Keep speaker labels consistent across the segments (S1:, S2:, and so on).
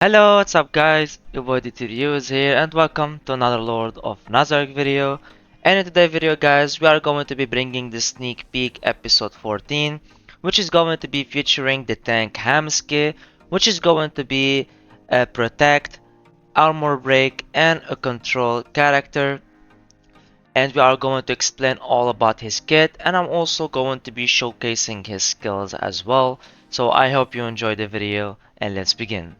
S1: Hello, what's up guys? Your boy DTVU is here and welcome to another Lord of Nazarick video. And in today's video guys, we are going to be bringing the sneak peek episode 14, which is going to be featuring the tank HAMSUKE, which is going to be a protect, armor break, and a control character. And we are going to explain all about his kit, and I'm also going to be showcasing his skills as well. So I hope you enjoy the video and let's begin.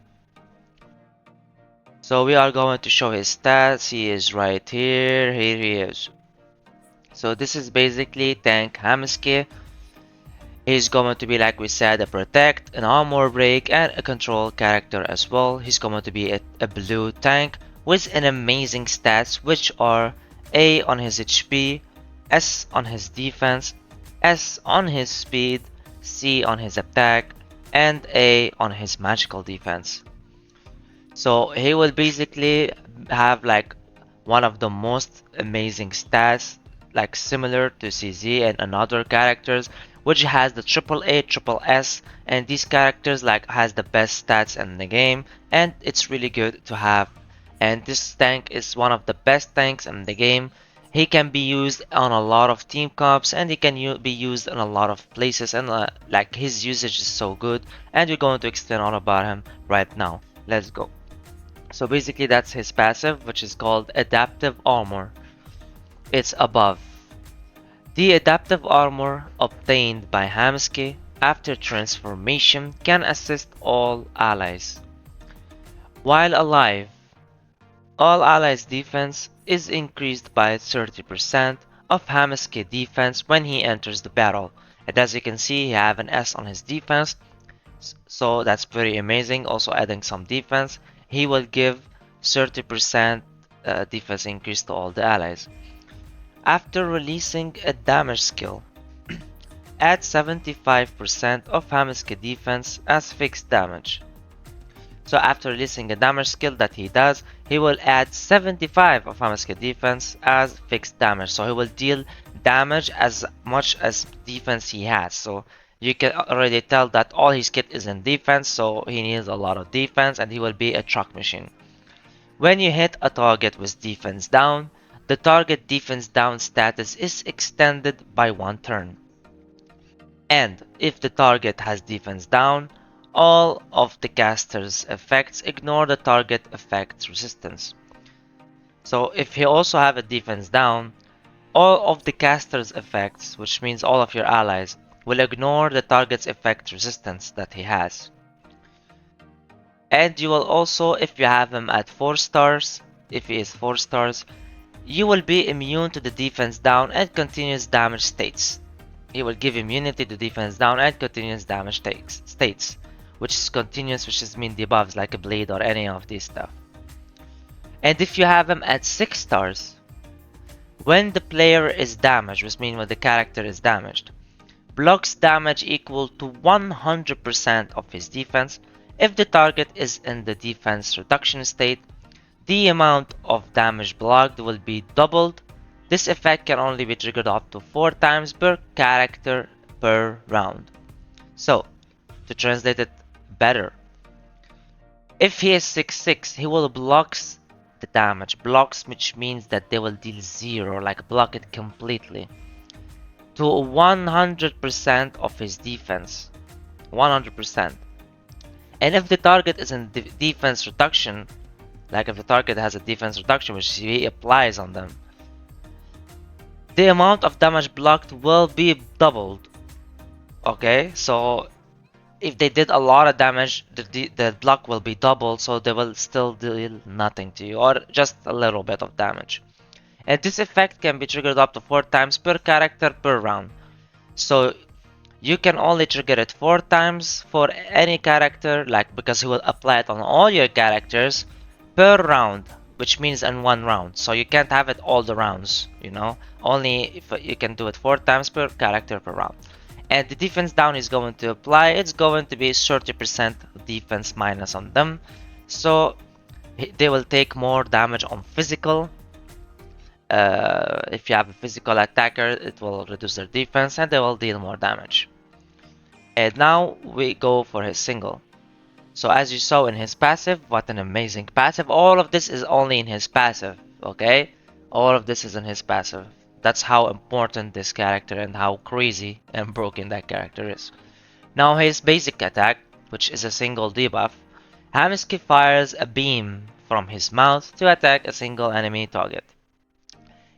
S1: So we are going to show his stats. He is right here. Here he is. So this is basically tank HAMSUKE. He's going to be, like we said, a protect, an armor break, and a control character as well. He's going to be a blue tank with an amazing stats, which are A on his HP, S on his defense, S on his speed, C on his attack, and A on his magical defense. So he will basically have like one of the most amazing stats, like similar to CZ and another characters, which has the triple A, triple S, and these characters like has the best stats in the game, and it's really good to have. And this tank is one of the best tanks in the game. He can be used on a lot of team comps, and he can be used in a lot of places, and like his usage is so good. And we're going to explain all about him right now. Let's go. So basically that's his passive, which is called Adaptive Armor. It's above. The adaptive armor obtained by HAMSUKE after transformation can assist all allies. While alive, all allies' defense is increased by 30% of HAMSUKE defense when he enters the battle. And as you can see, he have an S on his defense, so that's very amazing. Also adding some defense, he will give 30% defense increase to all the allies. After releasing a damage skill, add 75% of HAMSUKE defense as fixed damage. So after releasing a damage skill that he does, he will add 75 of HAMSUKE defense as fixed damage. So he will deal damage as much as defense he has. So you can already tell that all his kit is in defense, so he needs a lot of defense and he will be a truck machine. When you hit a target with defense down, the target defense down status is extended by one turn. And if the target has defense down, all of the caster's effects ignore the target effect's resistance. So if he also have a defense down, all of the caster's effects, which means all of your allies, will ignore the target's effect resistance that he has. And you will also, if you have him at 4 stars, if he is 4 stars, you will be immune to the defense down and continuous damage states. He will give immunity to defense down and continuous damage states, which is continuous, which is mean debuffs like a blade or any of these stuff. And if you have him at 6 stars, when the player is damaged, which means when the character is damaged, blocks damage equal to 100% of his defense. If the target is in the defense reduction state, the amount of damage blocked will be doubled. This effect can only be triggered up to 4 times per character per round. So, to translate it better, if he is 6/6, he will blocks the damage. Blocks, which means that they will deal 0, like block it completely, to 100% of his defense. 100%. And if the target is in defense reduction, like if the target has a defense reduction which he applies on them, the amount of damage blocked will be doubled. Okay, so if they did a lot of damage, the block will be doubled, so they will still deal nothing to you, or just a little bit of damage. And this effect can be triggered up to 4 times per character per round. So you can only trigger it 4 times for any character, like because he will apply it on all your characters per round, which means in one round. So you can't have it all the rounds, you know. Only if you can do it 4 times per character per round. And the defense down is going to apply. It's going to be 30% defense minus on them. So they will take more damage on physical. If you have a physical attacker, it will reduce their defense and they will deal more damage. And now we go for his single. So as you saw in his passive, what an amazing passive. All of this is only in his passive, okay? All of this is in his passive. That's how important this character and how crazy and broken that character is. Now his basic attack, which is a single debuff, HAMSUKE fires a beam from his mouth to attack a single enemy target.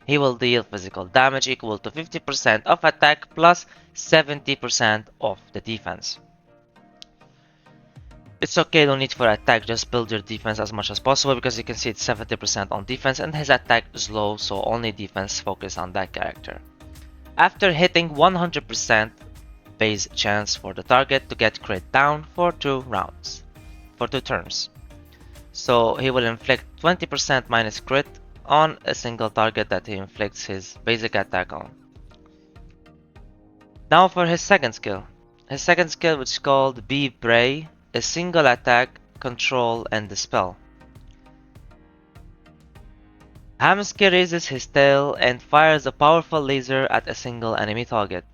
S1: He will deal physical damage equal to 50% of attack plus 70% of the defense. It's okay, no need for attack, just build your defense as much as possible because you can see it's 70% on defense and his attack is low, so only defense focus on that character. After hitting 100% base chance for the target to get crit down for 2 rounds, for 2 turns. So he will inflict 20% minus crit on a single target that he inflicts his basic attack on. Now for his second skill. His second skill, which is called Be Prey, a single attack, control, and dispel. HAMSUKE raises his tail and fires a powerful laser at a single enemy target.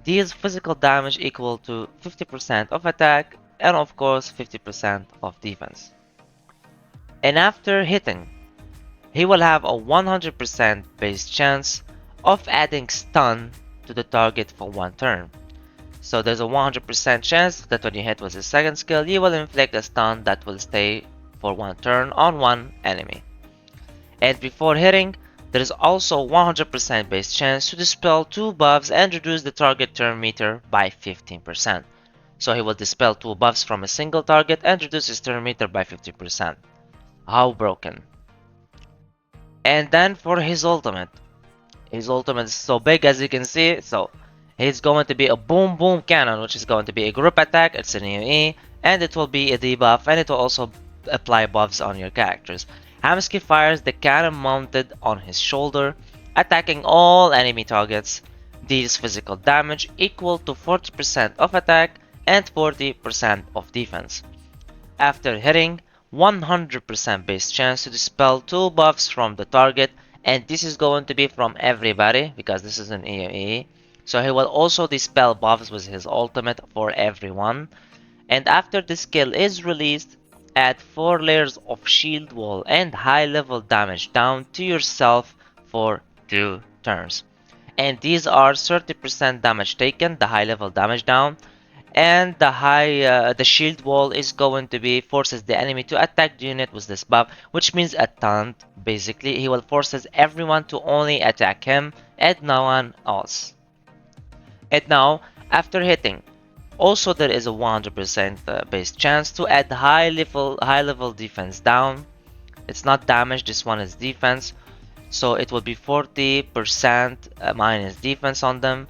S1: Deals physical damage equal to 50% of attack and of course 50% of defense. And after hitting, he will have a 100% base chance of adding stun to the target for 1 turn. So there's a 100% chance that when you hit with his second skill, you will inflict a stun that will stay for 1 turn on 1 enemy. And before hitting, there is also 100% base chance to dispel 2 buffs and reduce the target turn meter by 15%. So he will dispel 2 buffs from a single target and reduce his turn meter by 50%. How broken. And then for his ultimate is so big as you can see, so it's going to be a boom boom cannon, which is going to be a group attack, it's an AoE, and it will be a debuff, and it will also apply buffs on your characters. HAMSUKE fires the cannon mounted on his shoulder, attacking all enemy targets, deals physical damage equal to 40% of attack and 40% of defense. After hitting, 100% base chance to dispel 2 buffs from the target, and this is going to be from everybody because this is an AoE. So he will also dispel buffs with his ultimate for everyone. And after the skill is released, add 4 layers of shield wall and high level damage down to yourself for 2 turns. And these are 30% damage taken, the high level damage down, and the shield wall is going to be forces the enemy to attack the unit with this buff, which means a taunt. Basically, he will forces everyone to only attack him and no one else. And now, after hitting, also there is a 100% base chance to add high level defense down. It's not damage, this one is defense, so it will be 40% minus defense on them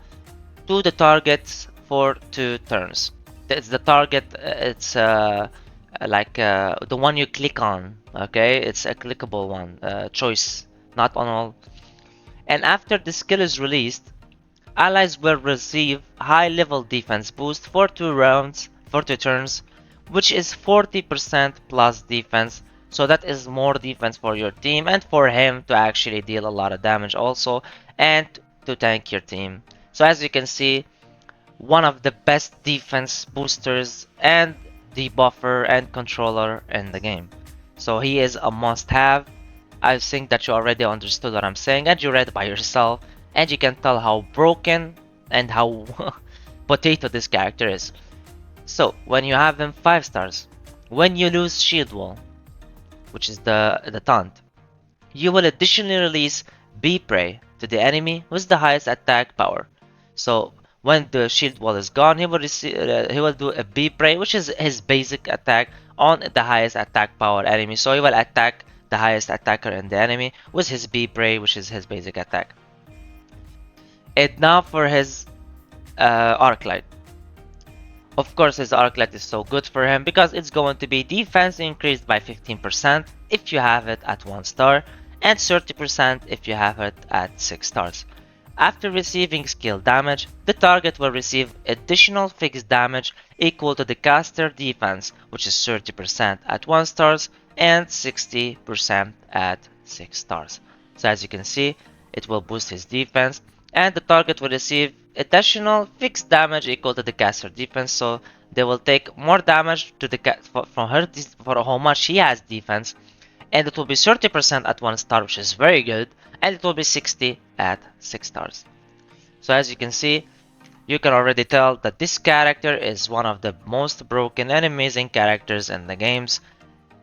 S1: to the targets for 2 turns. It's the target, it's like the one you click on, okay? It's a clickable one, choice, not on all. And after the skill is released, allies will receive high level defense boost for 2 rounds, for 2 turns, which is 40% plus defense. So that is more defense for your team and for him to actually deal a lot of damage also and to tank your team. So as you can see, one of the best defense boosters and debuffer and controller in the game. So he is a must-have. I think that you already understood what I'm saying and you read it by yourself, and you can tell how broken and how potato this character is. So when you have him 5 stars, when you lose shield wall, which is the taunt, you will additionally release Be Prey to the enemy with the highest attack power. So when the shield wall is gone, he will do a Be Prey, which is his basic attack on the highest attack power enemy. So he will attack the highest attacker in the enemy with his Be Prey, which is his basic attack. And now for his Arclight. Of course, his Arclight is so good for him because it's going to be defense increased by 15% if you have it at 1 star and 30% if you have it at 6 stars. After receiving skill damage, the target will receive additional fixed damage equal to the caster defense, which is 30% at 1 stars and 60% at 6 stars. So as you can see, it will boost his defense. and the target will receive additional fixed damage equal to the caster defense. So they will take more damage to the from her for how much she has defense, and it will be 30% at 1 star, which is very good, and it will be 60 at 6 stars. So as you can see, you can already tell that this character is one of the most broken and amazing characters in the games.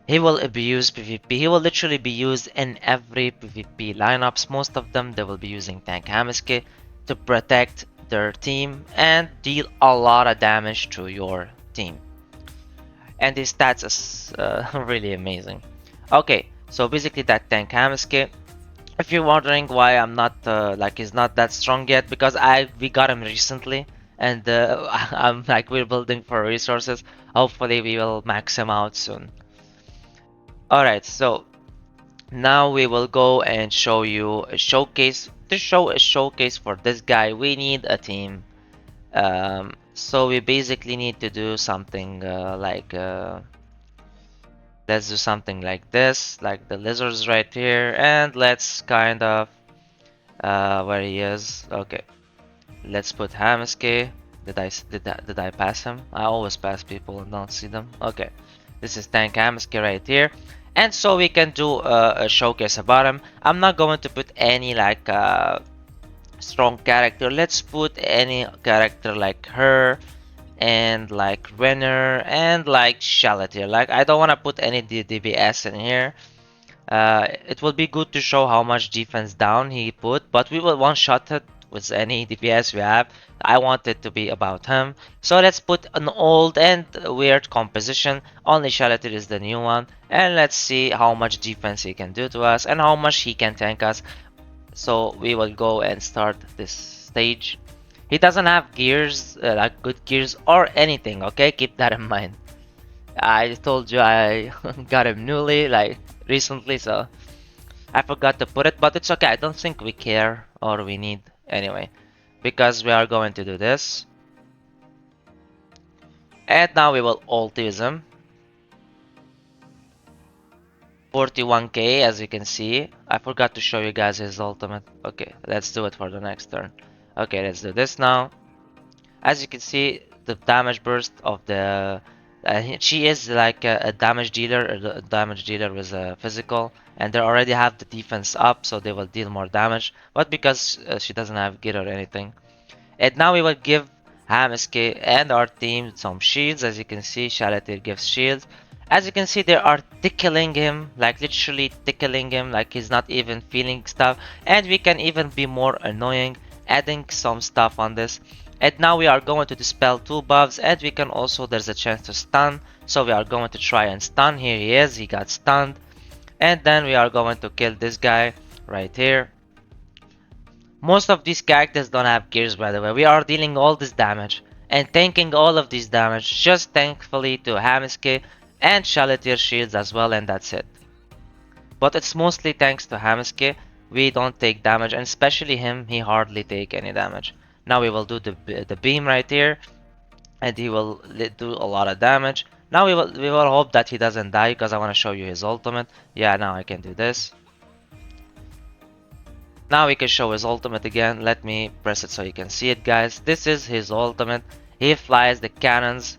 S1: He will be used PvP. He will literally be used in every PvP lineups. Most of them, they will be using Tank HAMSUKE to protect their team and deal a lot of damage to your team. And his stats is really amazing. Okay, so basically that Tank HAMSUKE. If you're wondering why I'm not like he's not that strong yet, because we got him recently, and I'm like we're building for resources. Hopefully we will max him out soon. Alright, so now we will go and show you a showcase. To show a showcase for this guy, we need a team. So we basically need to do something let's do something like this, like the lizards right here, and let's kind of where he is. Okay, let's put HAMSUKE. Did I pass him? I always pass people and don't see them. Okay, this is Tank HAMSUKE right here. And so we can do a showcase about him. I'm not going to put any like strong character. Let's put any character like her and like Renner and like Shallot here. Like I don't want to put any DBS in here. It will be good to show how much defense down he put, but we will one-shot it with any DPS we have. I want it to be about him. So let's put an old and weird composition. Only Shalatir is the new one. And let's see how much defense he can do to us and how much he can tank us. So we will go and start this stage. He doesn't have gears, like good gears or anything, okay? Keep that in mind. I told you I got him newly, like recently, so I forgot to put it, but it's okay. I don't think we care or we need anyway, because we are going to do this. And now we will ult use him. 41k as you can see. I forgot to show you guys his ultimate. Okay, let's do it for the next turn. Okay, let's do this now. As you can see, the damage burst of the she is like a damage dealer, a damage dealer with a physical, and they already have the defense up, so they will deal more damage. But because she doesn't have gear or anything, and now we will give HAMSUKE and our team some shields. As you can see, Shalatir gives shields. As you can see, they are tickling him, like literally tickling him, like he's not even feeling stuff. And we can even be more annoying, adding some stuff on this. And now we are going to dispel 2 buffs, and we can also, there's a chance to stun. So we are going to try and stun. Here he is, he got stunned. And then we are going to kill this guy right here. Most of these characters don't have gears, by the way. We are dealing all this damage and tanking all of this damage just thankfully to HAMSUKE and Shalatir shields as well, and that's it. But it's mostly thanks to HAMSUKE. We don't take damage, and especially him, he hardly take any damage. Now we will do the beam right here, and he will do a lot of damage. Now we will hope that he doesn't die, because I want to show you his ultimate. Yeah, now I can do this. Now we can show his ultimate again. Let me press it so you can see it, guys. This is his ultimate. He flies the cannons,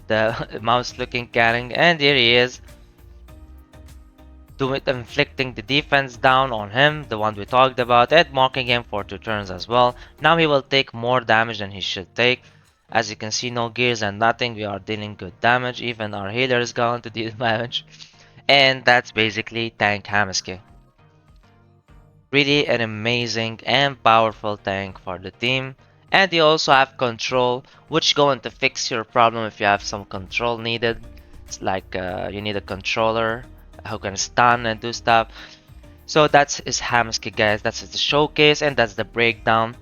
S1: the mouse looking cannon, and here he is, inflicting the defense down on him, the one we talked about, and marking him for 2 turns as well. Now he will take more damage than he should take. As you can see, no gears and nothing, we are dealing good damage. Even our healer is going to deal damage. And that's basically Tank HAMSUKE. Really an amazing and powerful tank for the team. And you also have control, which going to fix your problem if you have some control needed. It's like you need a controller who can stun and do stuff. So that's his HAMSUKE, guys. That's the showcase and that's the breakdown.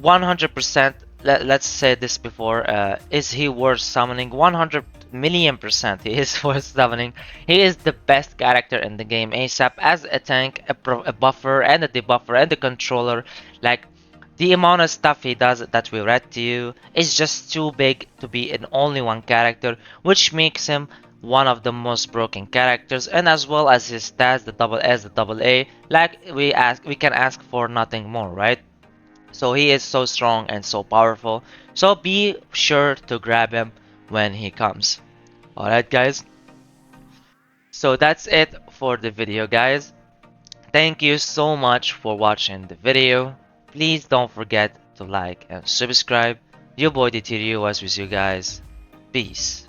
S1: 100%, let's say this before, is he worth summoning? 100,000,000% he is worth summoning. He is the best character in the game ASAP as a tank, a buffer and a debuffer and a controller. Like the amount of stuff he does that we read to you is just too big to be in only one character, which makes him one of the most broken characters. And as well as his stats, the double S, the double A, like we can ask for nothing more, right? So he is so strong and so powerful. So be sure to grab him when he comes. Alright guys, so that's it for the video guys. Thank you so much for watching the video. Please don't forget to like and subscribe. Your boy DTRU was with you guys. Peace.